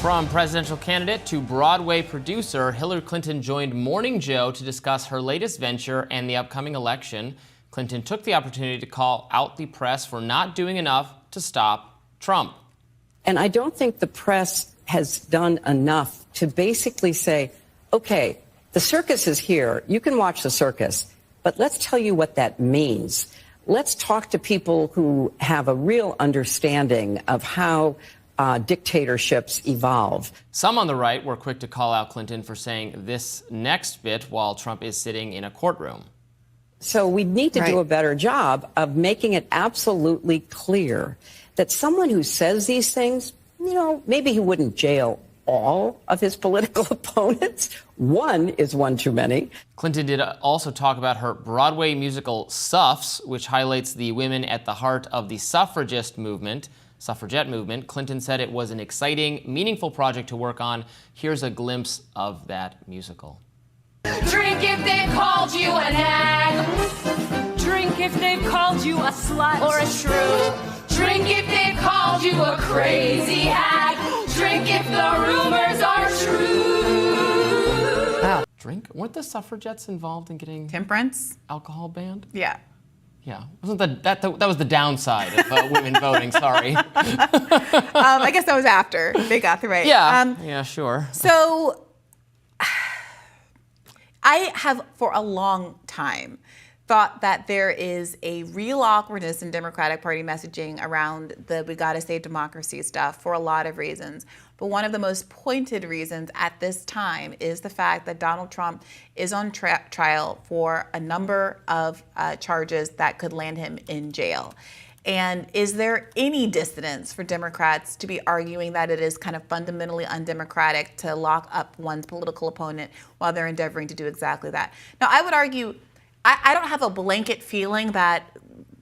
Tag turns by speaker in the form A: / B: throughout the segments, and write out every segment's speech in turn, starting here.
A: From presidential candidate to Broadway producer, Hillary Clinton joined Morning Joe to discuss her latest venture and the upcoming election. Clinton took the opportunity to call out the press for not doing enough to stop Trump.
B: And I don't think the press has done enough to basically say, okay, the circus is here. You can watch the circus, but let's tell you what that means. Let's talk to people who have a real understanding of how dictatorships evolve.
A: Some on the right were quick to call out Clinton for saying this next bit while Trump is sitting in a courtroom.
B: So we need to do a better job of making it absolutely clear that someone who says these things, you know, maybe he wouldn't jail all of his political opponents. One is one too many.
A: Clinton did also talk about her Broadway musical Suffs, which highlights the women at the heart of the suffragette movement. Clinton said it was an exciting, meaningful project to work on. Here's a glimpse of that musical.
C: Drink if they've called you an hag. Drink if they've called you a slut or a shrew. Drink if they've called you a crazy hag. Drink if the rumors are true.
A: Wow. Drink? Weren't the suffragettes involved in getting
D: temperance
A: alcohol banned?
D: Yeah.
A: Yeah, wasn't that was the downside of women voting? Sorry.
D: I guess that was after they got the right.
A: Yeah. Yeah, sure.
D: So I have for a long time thought that there is a real awkwardness in Democratic Party messaging around the we gotta save democracy stuff for a lot of reasons. But one of the most pointed reasons at this time is the fact that Donald Trump is on trial for a number of charges that could land him in jail. And is there any dissonance for Democrats to be arguing that it is kind of fundamentally undemocratic to lock up one's political opponent while they're endeavoring to do exactly that? Now, I would argue, I don't have a blanket feeling that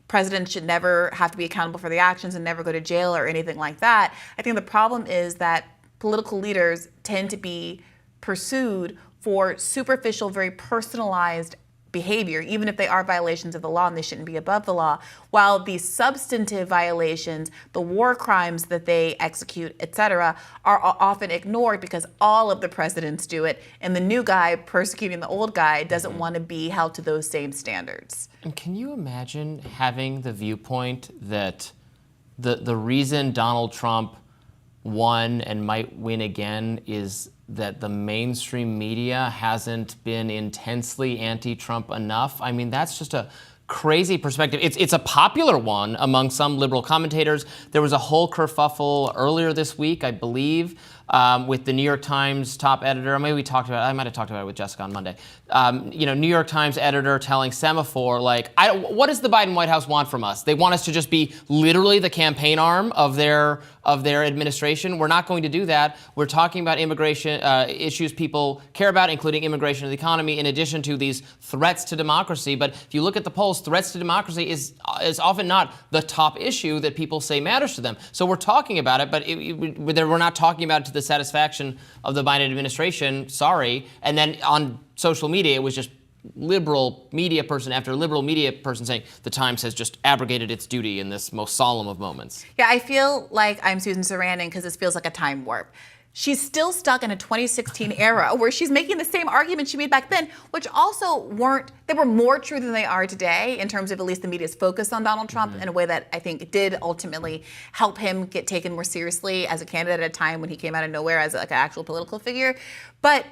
D: presidents should never have to be accountable for the actions and never go to jail or anything like that. I think the problem is that political leaders tend to be pursued for superficial, very personalized behavior, even if they are violations of the law and they shouldn't be above the law, while the substantive violations, the war crimes that they execute, et cetera, are often ignored because all of the presidents do it, and the new guy persecuting the old guy doesn't want to be held to those same standards.
A: And can you imagine having the viewpoint that the reason Donald Trump won and might win again is that the mainstream media hasn't been intensely anti-Trump enough? I mean, that's just a crazy perspective. It's a popular one among some liberal commentators. There was a whole kerfuffle earlier this week, I believe, with the New York Times top editor. Maybe I might have talked about it with Jessica on Monday. New York Times editor telling Semaphore, like, what does the Biden White House want from us? They want us to just be literally the campaign arm of their administration. We're not going to do that. We're talking about immigration issues people care about, including immigration and the economy, in addition to these threats to democracy. But if you look at the polls, threats to democracy is often not the top issue that people say matters to them. So we're talking about it, but we're not talking about it to the satisfaction of the Biden administration. Sorry. And then on social media, it was just liberal media person after liberal media person saying the Times has just abrogated its duty in this most solemn of moments.
D: Yeah, I feel like I'm Susan Sarandon because this feels like a time warp. She's still stuck in a 2016 era where she's making the same arguments she made back then, which also they were more true than they are today in terms of at least the media's focus on Donald Trump in a way that I think did ultimately help him get taken more seriously as a candidate at a time when he came out of nowhere as like an actual political figure. But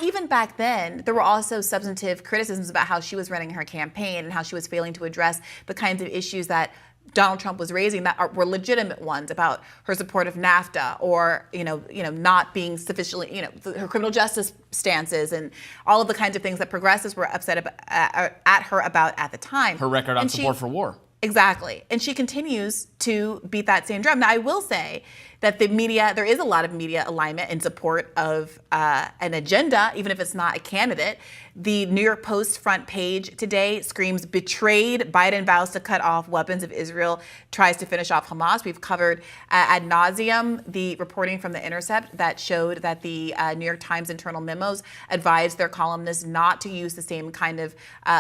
D: even back then, there were also substantive criticisms about how she was running her campaign and how she was failing to address the kinds of issues that Donald Trump was raising that were legitimate ones about her support of NAFTA or not being sufficiently her criminal justice stances and all of the kinds of things that progressives were upset at her about at the time.
A: Her record on support for war.
D: Exactly. And she continues to beat that same drum. Now, I will say that there is a lot of media alignment in support of an agenda, even if it's not a candidate. The New York Post front page today screams, "Betrayed, Biden vows to cut off weapons if Israel tries to finish off Hamas." We've covered ad nauseum the reporting from The Intercept that showed that the New York Times internal memos advised their columnists not to use the same kind of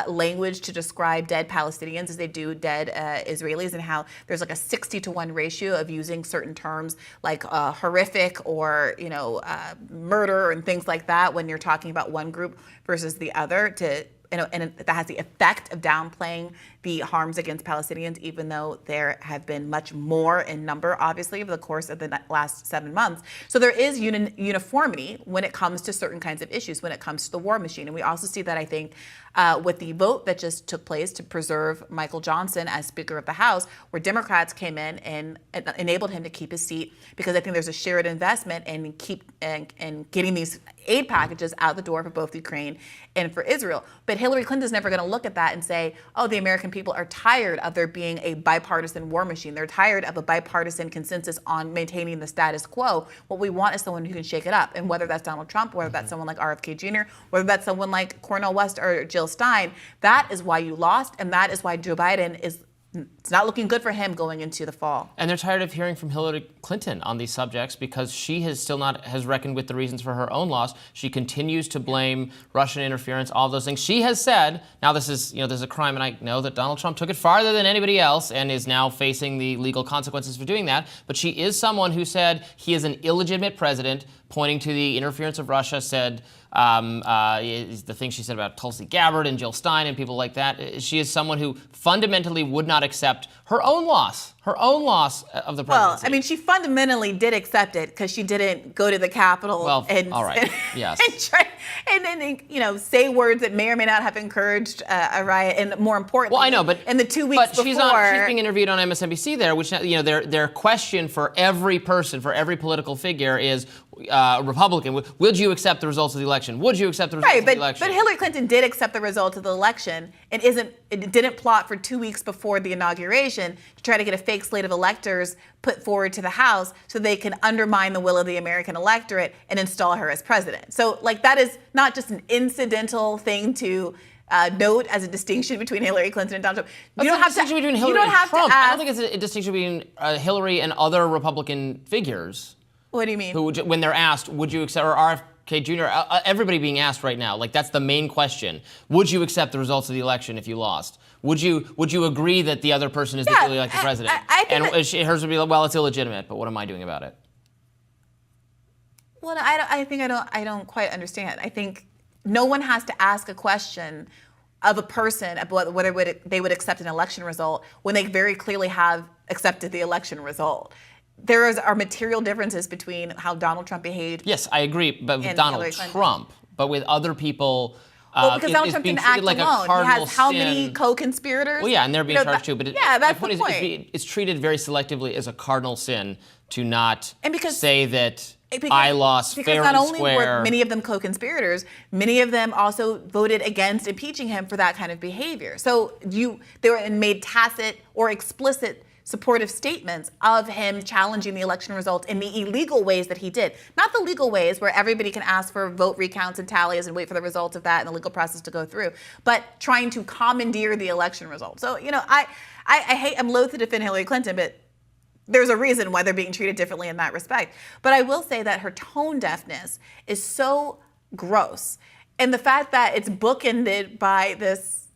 D: language to describe dead Palestinians as they do dead Israelis, and how there's like a 60-to-1 ratio of using certain terms like horrific or, murder and things like that when you're talking about one group versus the other and that has the effect of downplaying the harms against Palestinians, even though there have been much more in number, obviously, over the course of the last 7 months. So there is uniformity when it comes to certain kinds of issues, when it comes to the war machine. And we also see that, I think, with the vote that just took place to preserve Michael Johnson as Speaker of the House, where Democrats came in and enabled him to keep his seat, because I think there's a shared investment in getting these aid packages out the door for both Ukraine and for Israel. But Hillary Clinton's never going to look at that and say, oh, the American people are tired of there being a bipartisan war machine. They're tired of a bipartisan consensus on maintaining the status quo. What we want is someone who can shake it up. And whether that's Donald Trump, whether that's someone like RFK Jr., whether that's someone like Cornel West or Jill Stein, that is why you lost. And that is why Joe Biden it's not looking good for him going into the fall.
A: And they're tired of hearing from Hillary Clinton on these subjects because she has reckoned with the reasons for her own loss. She continues to blame Russian interference, all those things. She has said, now this is a crime, and I know that Donald Trump took it farther than anybody else and is now facing the legal consequences for doing that. But she is someone who said he is an illegitimate president, pointing to the interference of Russia, said the thing she said about Tulsi Gabbard and Jill Stein and people like that. She is someone who fundamentally would not accept her own loss of the presidency.
D: Well, I mean, she fundamentally did accept it because she didn't go to the Capitol
A: all right. Yes.
D: and then say words that may or may not have encouraged a riot. And more importantly,
A: well, I know, but
D: in the 2 weeks before,
A: she's being interviewed on MSNBC there, which their question for every person, for every political figure is Republican. Would you accept the results of the election? Would you accept the results of the election?
D: But Hillary Clinton did accept the results of the election and didn't plot for 2 weeks before the inauguration to try to get a fake slate of electors put forward to the House so they can undermine the will of the American electorate and install her as president. So that is not just an incidental thing to note as a distinction between Hillary Clinton and Donald Trump.
A: You don't have to. Between Hillary and Trump. I don't think it's a distinction between Hillary and other Republican figures.
D: What do you mean?
A: Who, when they're asked, would you accept, or RFK Jr., everybody being asked right now, that's the main question. Would you accept the results of the election if you lost? Would you agree that the other person is the duly elected president? Hers would be, well, it's illegitimate, but what am I doing about it?
D: Well, I don't quite understand. I think no one has to ask a question of a person about whether they would accept an election result when they very clearly have accepted the election result. There are material differences between how Donald Trump behaved.
A: Yes, I agree, but with Donald Trump, but with other people.
D: Because Donald Trump didn't act alone. He has how many co-conspirators?
A: Well, yeah, and they're being charged too. But
D: that's
A: the point. It's treated very selectively as a cardinal sin to not say that I lost fair and square.
D: Because not only were many of them co-conspirators, many of them also voted against impeaching him for that kind of behavior. So they were made tacit or explicit supportive statements of him challenging the election results in the illegal ways that he did. Not the legal ways where everybody can ask for vote recounts and tallies and wait for the results of that and the legal process to go through, but trying to commandeer the election results. So, I'm loath to defend Hillary Clinton, but there's a reason why they're being treated differently in that respect. But I will say that her tone deafness is so gross. And the fact that it's bookended by this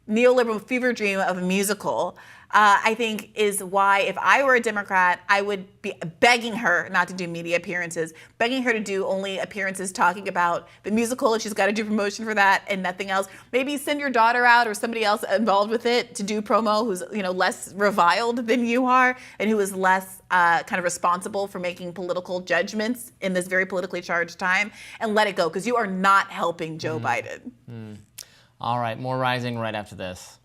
D: neoliberal fever dream of a musical, I think is why if I were a Democrat, I would be begging her not to do media appearances, begging her to do only appearances talking about the musical if she's got to do promotion for that and nothing else. Maybe send your daughter out or somebody else involved with it to do promo who's less reviled than you are and who is less kind of responsible for making political judgments in this very politically charged time, and let it go because you are not helping Joe Biden.
A: All right, more Rising right after this.